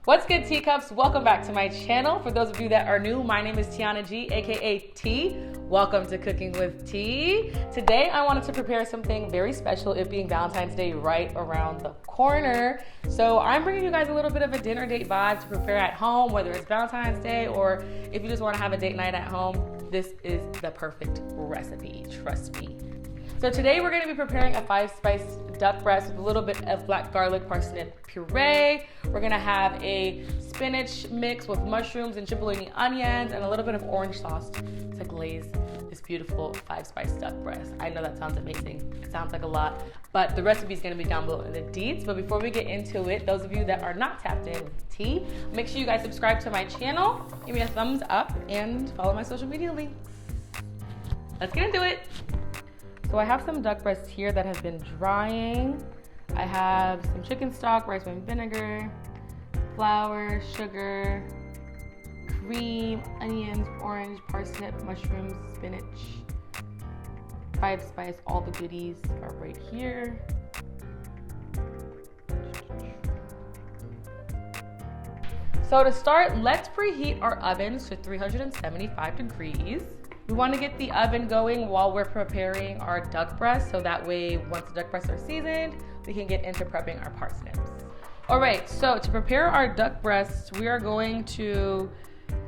What's good, teacups? Welcome back to my channel. For those of you that are new, my name is Tiana G, aka T. Welcome to Cooking with T. Today I wanted to prepare something very special, it being Valentine's Day right around the corner. So I'm bringing you guys a little bit of a dinner date vibe to prepare at home, whether it's Valentine's Day or if you just want to have a date night at home. This is the perfect recipe, trust me. So today we're going to be preparing a 5-spice duck breast with a little bit of black garlic parsnip puree. We're going to have a spinach mix with mushrooms and cipollini onions and a little bit of orange sauce to glaze this beautiful 5-spice duck breast. I know that sounds amazing. It sounds like a lot, but the recipe is going to be down below in the deets. But before we get into it, those of you that are not tapped in with tea, make sure you guys subscribe to my channel, give me a thumbs up, and follow my social media links. Let's get into it. So I have some duck breasts here that have been drying. I have some chicken stock, rice wine vinegar, flour, sugar, cream, onions, orange, parsnip, mushrooms, spinach, 5-spice, all the goodies are right here. So to start, let's preheat our ovens to 375 degrees. We want to get the oven going while we're preparing our duck breast, so that way once the duck breasts are seasoned, we can get into prepping our parsnips. All right, so to prepare our duck breasts, we are going to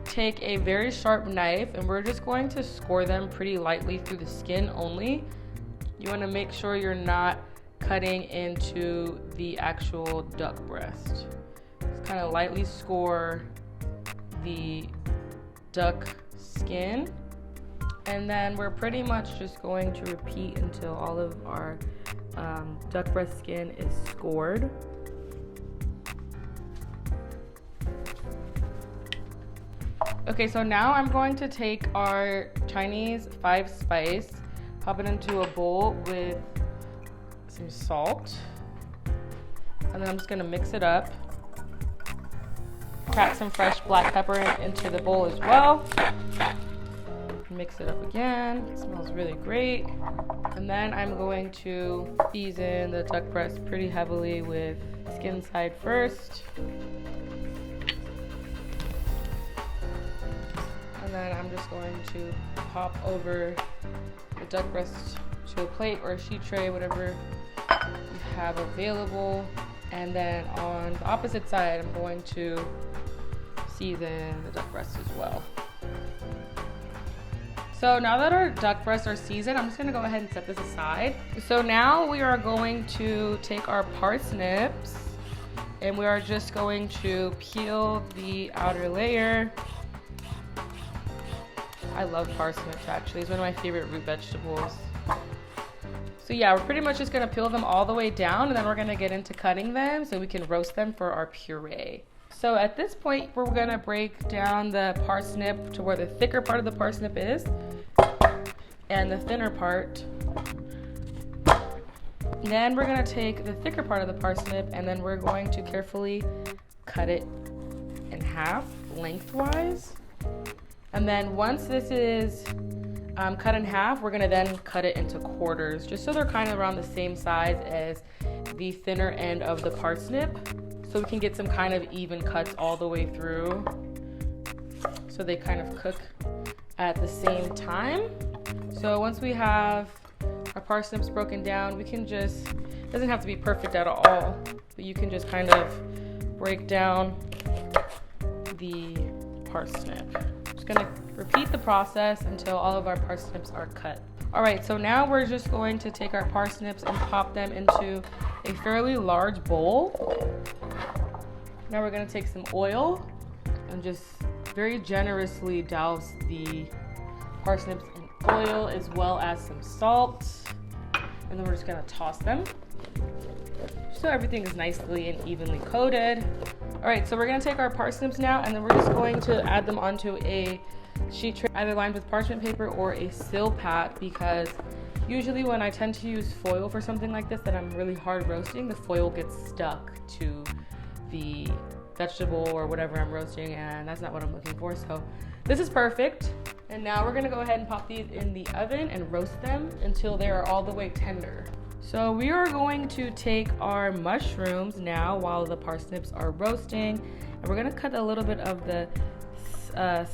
take a very sharp knife and we're just going to score them pretty lightly through the skin only. You want to make sure you're not cutting into the actual duck breast. Just kind of lightly score the duck skin. And then we're pretty much just going to repeat until all of our duck breast skin is scored. Okay, so now I'm going to take our Chinese 5-spice, pop it into a bowl with some salt, and then I'm just gonna mix it up. Crack some fresh black pepper into the bowl as well. Mix it up again. It smells really great. And then I'm going to season the duck breast pretty heavily with skin side first. And then I'm just going to pop over the duck breast to a plate or a sheet tray, whatever you have available. And then on the opposite side, I'm going to season the duck breast as well. So now that our duck breasts are seasoned, I'm just gonna go ahead and set this aside. So now we are going to take our parsnips and we are just going to peel the outer layer. I love parsnips actually, it's one of my favorite root vegetables. So yeah, we're pretty much just gonna peel them all the way down and then we're gonna get into cutting them so we can roast them for our puree. So at this point, we're gonna break down the parsnip to where the thicker part of the parsnip is and the thinner part. Then we're gonna take the thicker part of the parsnip and then we're going to carefully cut it in half lengthwise. And then once this is cut in half, we're gonna then cut it into quarters, just so they're kind of around the same size as the thinner end of the parsnip. So we can get some kind of even cuts all the way through so they kind of cook at the same time. So once we have our parsnips broken down, we can just, it doesn't have to be perfect at all, but you can just kind of break down the parsnip. Just gonna repeat the process until all of our parsnips are cut. All right, so now we're just going to take our parsnips and pop them into a fairly large bowl. Now we're gonna take some oil and just very generously douse the parsnips in oil as well as some salt. And then we're just gonna toss them so everything is nicely and evenly coated. All right, so we're gonna take our parsnips now and then we're just going to add them onto a sheet tray, either lined with parchment paper or a Silpat, because usually when I tend to use foil for something like this that I'm really hard roasting, the foil gets stuck to the vegetable or whatever I'm roasting, and that's not what I'm looking for. So this is perfect. And now we're gonna go ahead and pop these in the oven and roast them until they are all the way tender. So we are going to take our mushrooms now while the parsnips are roasting, and We're gonna cut a little bit of the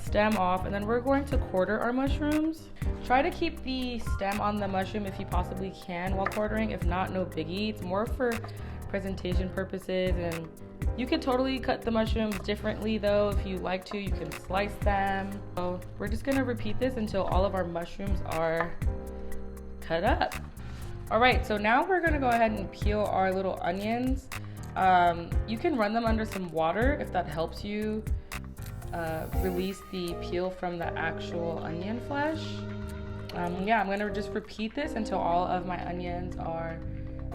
stem off, and then we're going to quarter our mushrooms. Try to keep the stem on the mushroom if you possibly can while quartering. If not, no biggie. It's more for presentation purposes, and you can totally cut the mushrooms differently though. If you like to, you can slice them. So we're just gonna repeat this until all of our mushrooms are cut up. All right, so now we're gonna go ahead and peel our little onions. You can run them under some water if that helps you release the peel from the actual onion flesh. Yeah, I'm gonna just repeat this until all of my onions are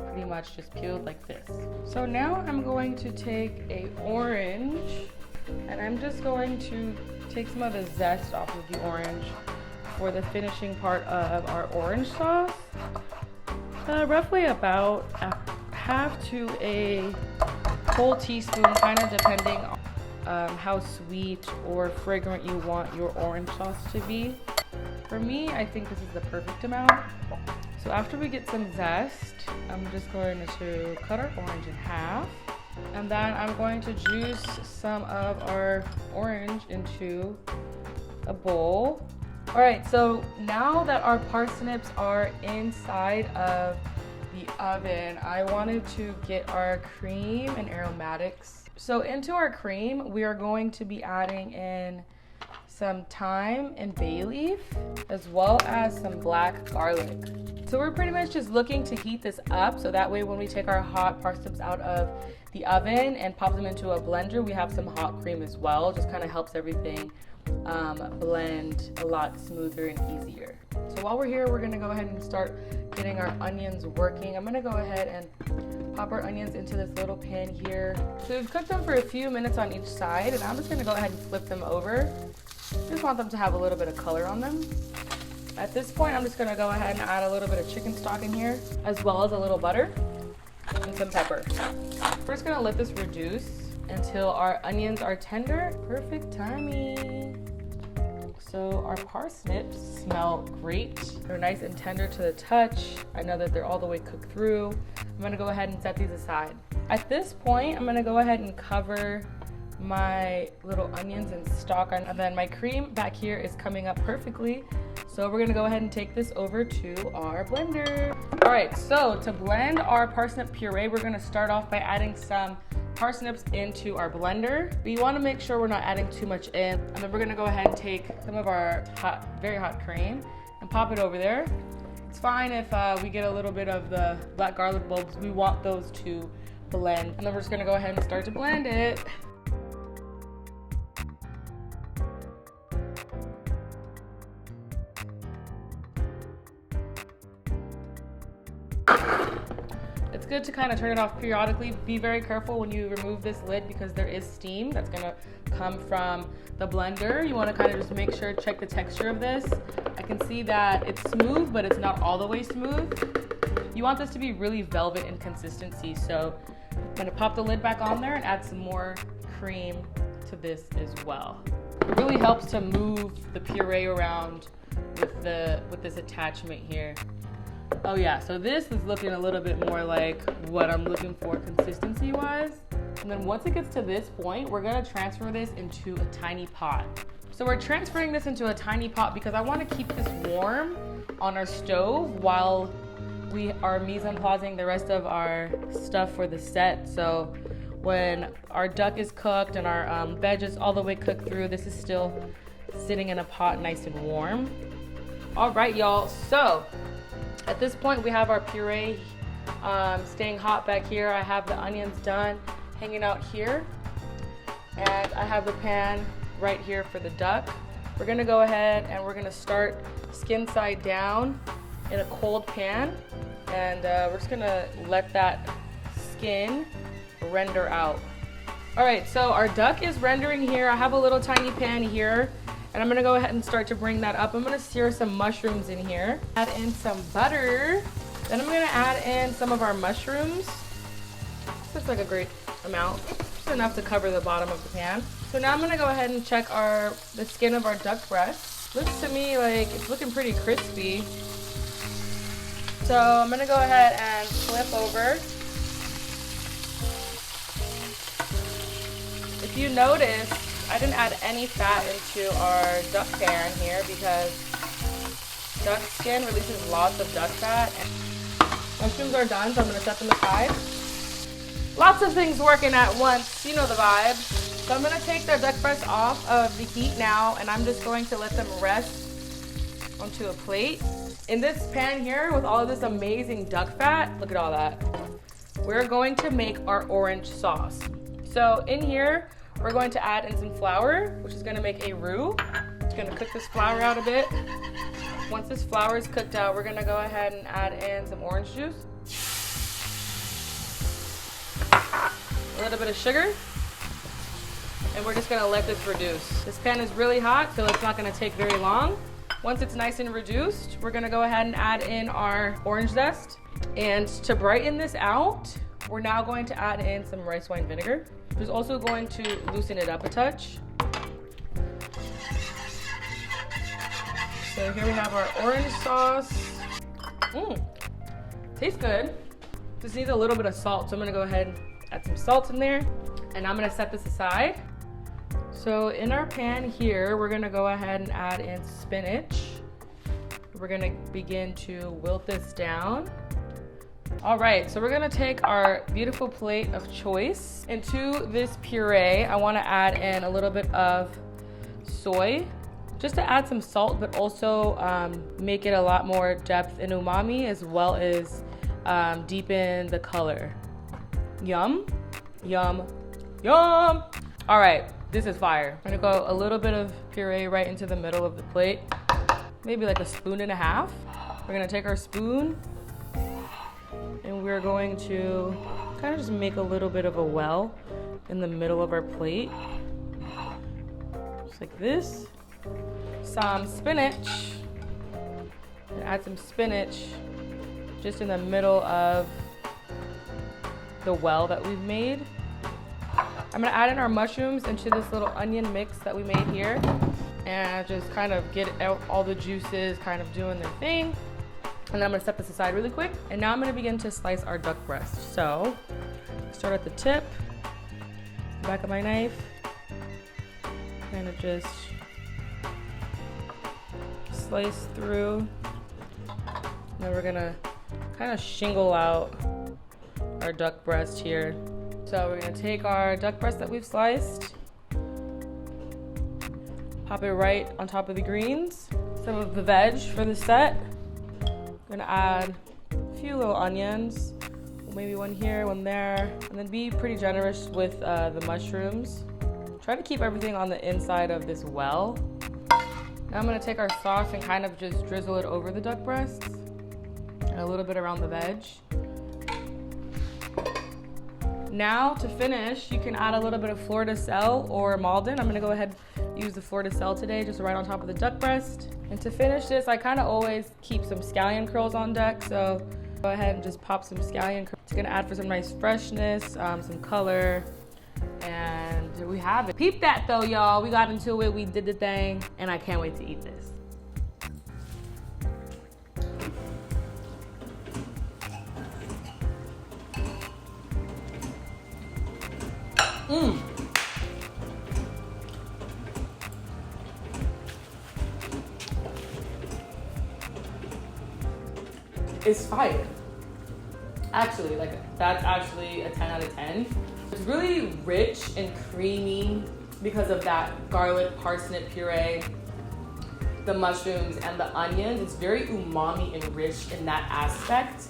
pretty much just peeled like this. So now I'm going to take a orange, and I'm just going to take some of the zest off of the orange for the finishing part of our orange sauce. Roughly about a half to a whole teaspoon, kind of depending on how sweet or fragrant you want your orange sauce to be. For me, I think this is the perfect amount. So after we get some zest, I'm just going to cut our orange in half, and then I'm going to juice some of our orange into a bowl. All right, so now that our parsnips are inside of the oven, I wanted to get our cream and aromatics. So into our cream, we are going to be adding in some thyme and bay leaf, as well as some black garlic. So we're pretty much just looking to heat this up, so that way when we take our hot parsnips out of the oven and pop them into a blender, we have some hot cream as well. Just kind of helps everything blend a lot smoother and easier. So while we're here, we're gonna go ahead and start getting our onions working. I'm gonna go ahead and pop our onions into this little pan here. So we've cooked them for a few minutes on each side, and I'm just gonna go ahead and flip them over. Just want them to have a little bit of color on them. At this point, I'm just gonna go ahead and add a little bit of chicken stock in here, as well as a little butter and some pepper. We're just gonna let this reduce until our onions are tender. Perfect timing. So our parsnips smell great. They're nice and tender to the touch. I know that they're all the way cooked through. I'm gonna go ahead and set these aside. At this point, I'm gonna go ahead and cover my little onions in stock, and then my cream back here is coming up perfectly. So we're gonna go ahead and take this over to our blender. All right, so to blend our parsnip puree, we're gonna start off by adding some parsnips into our blender. But you wanna make sure we're not adding too much in. And then we're gonna go ahead and take some of our hot, very hot cream and pop it over there. It's fine if we get a little bit of the black garlic bulbs. We want those to blend. And then we're just gonna go ahead and start to blend it. It's good to kind of turn it off periodically. Be very careful when you remove this lid because there is steam that's gonna come from the blender. You wanna kind of just make sure, check the texture of this. I can see that it's smooth, but it's not all the way smooth. You want this to be really velvet in consistency. So I'm gonna pop the lid back on there and add some more cream to this as well. It really helps to move the puree around with this attachment here. Oh yeah, so this is looking a little bit more like what I'm looking for consistency wise. And then once it gets to this point, we're gonna transfer this into a tiny pot. So we're transferring this into a tiny pot because I wanna keep this warm on our stove while we are mise en placing the rest of our stuff for the set. So when our duck is cooked and our veg is all the way cooked through, this is still sitting in a pot nice and warm. All right, y'all, so at this point, we have our puree staying hot back here. I have the onions done, hanging out here. And I have the pan right here for the duck. We're gonna go ahead and we're gonna start skin side down in a cold pan. And we're just gonna let that skin render out. All right, so our duck is rendering here. I have a little tiny pan here. And I'm gonna go ahead and start to bring that up. I'm gonna sear some mushrooms in here. Add in some butter. Then I'm gonna add in some of our mushrooms. This looks like a great amount. Just enough to cover the bottom of the pan. So now I'm gonna go ahead and check the skin of our duck breast. Looks to me like it's looking pretty crispy. So I'm gonna go ahead and flip over. It's If you notice, I didn't add any fat into our duck pan here because duck skin releases lots of duck fat. Mushrooms are done, so I'm gonna set them aside. Lots of things working at once, you know the vibe. So I'm gonna take the duck breast off of the heat now, and I'm just going to let them rest onto a plate. In this pan here, with all of this amazing duck fat, look at all that. We're going to make our orange sauce. So in here, we're going to add in some flour, which is gonna make a roux. It's gonna cook this flour out a bit. Once this flour is cooked out, we're gonna go ahead and add in some orange juice, a little bit of sugar, and we're just gonna let this reduce. This pan is really hot, so it's not gonna take very long. Once it's nice and reduced, we're gonna go ahead and add in our orange zest. And to brighten this out, we're now going to add in some rice wine vinegar, which is also going to loosen it up a touch. So here we have our orange sauce. Tastes good. Just needs a little bit of salt, so I'm gonna go ahead and add some salt in there, and I'm gonna set this aside. So in our pan here, we're gonna go ahead and add in spinach. We're gonna begin to wilt this down. All right, so we're gonna take our beautiful plate of choice. Into this puree, I wanna add in a little bit of soy, just to add some salt, but also make it a lot more depth in umami, as well as deepen the color. Yum, yum, yum. All right, this is fire. I'm gonna go a little bit of puree right into the middle of the plate, maybe like a spoon and a half. We're gonna take our spoon and we're going to kind of just make a little bit of a well in the middle of our plate, just like this. Some spinach, and add some spinach just in the middle of the well that we've made. I'm gonna add in our mushrooms into this little onion mix that we made here, and just kind of get out all the juices kind of doing their thing. And then I'm gonna set this aside really quick. And now I'm gonna begin to slice our duck breast. So start at the tip, back of my knife, kind of just slice through. Then we're gonna kind of shingle out our duck breast here. So we're gonna take our duck breast that we've sliced, pop it right on top of the greens, some of the veg for the set. I'm gonna add a few little onions, maybe one here, one there, and then be pretty generous with the mushrooms. Try to keep everything on the inside of this well. Now I'm gonna take our sauce and kind of just drizzle it over the duck breasts and a little bit around the veg. Now to finish, you can add a little bit of fleur de sel or Malden. I'm gonna go ahead and use the fleur de sel today, just right on top of the duck breast. And to finish this, I kind of always keep some scallion curls on deck, so go ahead and just pop some scallion curls. It's gonna add for some nice freshness, some color, and there we have it. Peep that though, y'all. We got into it, we did the thing, and I can't wait to eat this. It's fire. Actually, like, that's actually a 10 out of 10. It's really rich and creamy because of that garlic parsnip puree, the mushrooms and the onions. It's very umami and rich in that aspect.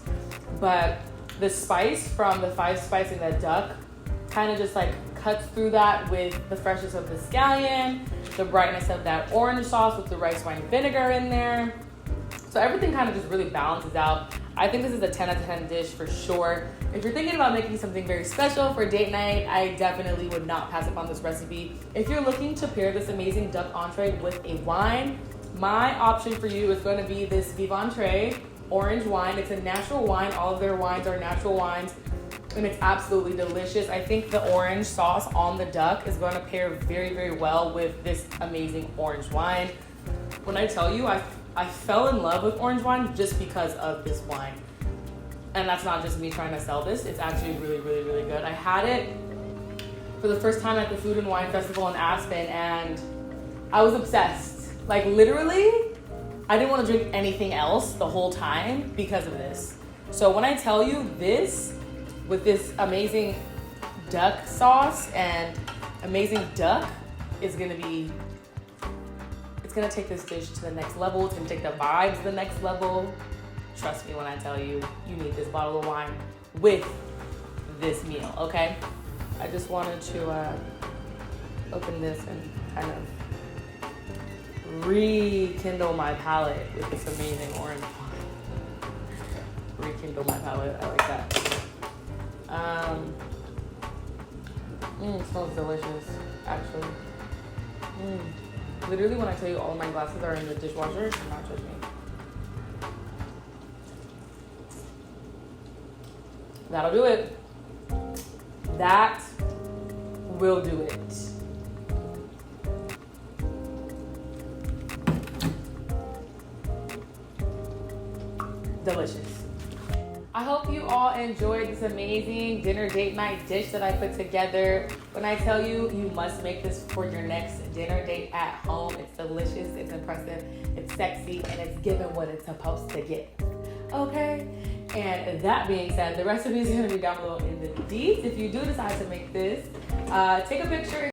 But the spice from the 5-spice and the duck kind of just like cuts through that with the freshness of the scallion, the brightness of that orange sauce with the rice wine vinegar in there. So everything kind of just really balances out. I think this is a 10 out of 10 dish for sure. If you're thinking about making something very special for date night, I definitely would not pass up on this recipe. If you're looking to pair this amazing duck entree with a wine, my option for you is going to be this Vivantre orange wine. It's a natural wine. All of their wines are natural wines, and it's absolutely delicious. I think the orange sauce on the duck is going to pair very, very well with this amazing orange wine. When I tell you, I fell in love with orange wine just because of this wine. And that's not just me trying to sell this. It's actually really, really, really good. I had it for for the first time at the Food and Wine Festival in Aspen, and I was obsessed. Like literally, I didn't want to drink anything else the whole time because of this. So when I tell you this, with this amazing duck sauce and amazing duck, is gonna be, it's gonna take this dish to the next level. It's gonna take the vibes to the next level. Trust me when I tell you, you need this bottle of wine with this meal, okay? I just wanted to open this and kind of rekindle my palate with this amazing orange wine. Rekindle my palate, I like that. It smells delicious, actually. Literally, when I tell you all of my glasses are in the dishwasher, do not judge me. That'll do it. That will do it. Delicious. I hope you all enjoyed this amazing dinner date night dish that I put together. When I tell you, you must make this for your next dinner date at home. It's delicious, it's impressive, it's sexy, and it's giving what it's supposed to give. Okay? And that being said, the recipe is going to be down below in the deets. If you do decide to make this, take a picture